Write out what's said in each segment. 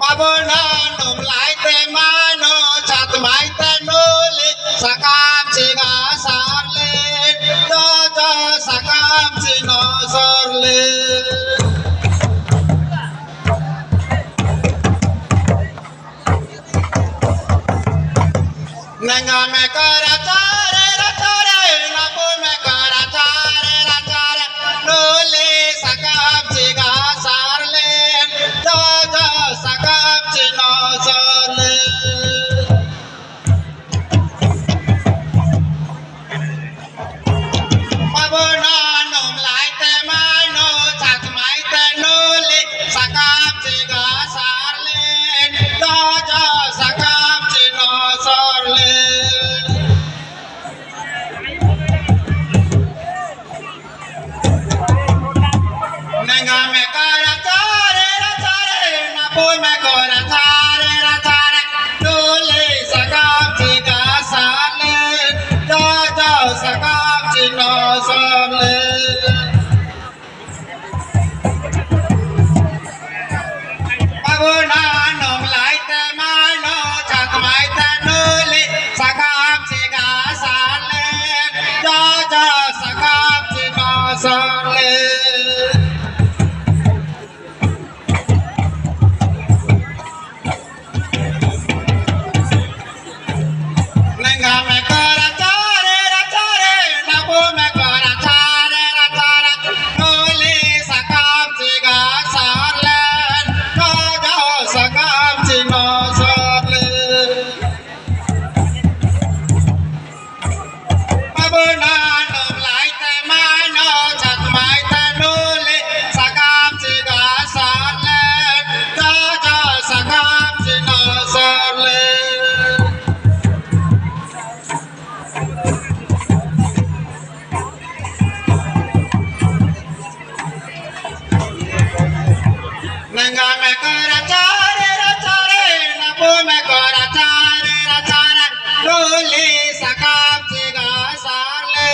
Pabonanum laite mano chat maite nuli sakam chiga sarle dojo sakam chino sorle Nanga me kara chare ra chare na po me kara chare ra chare nuli sakam chiga sarle dojo sakam chino sorle Pabonanum laite mano chat maite nuli sakam chiga sarle dojo sakam chino sorle Nanga me kara chare ra chare na po me kara chare ra chare nuli sakam chiga sarle dojo sakam chino sorle Pabonanum laite mano chat maite nuli sakam chiga sarle dojo sakam chino sorle Nanga me kara chare ra chare na po me kara chare ra chare nuli sakam chiga sarle dojo sakam chino sorle Pabonanum laite mano chat maite nuli sakam chiga sarle dojo sakam chino sorle Nanga me kara chare ra chare na po me kara chare ra chare nuli sakam chiga sarle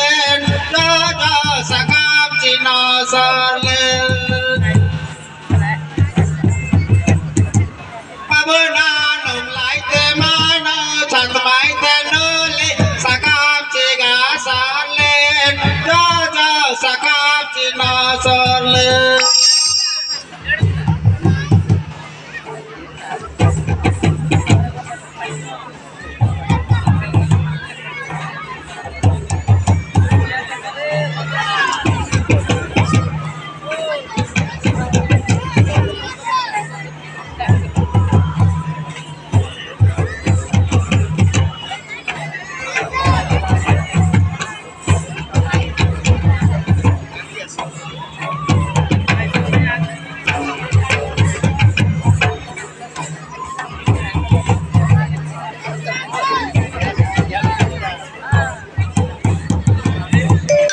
dojo sakam chino sorle Pabonanum laite mano chat maite nuli sakam chiga sarle dojo sakam chino sorle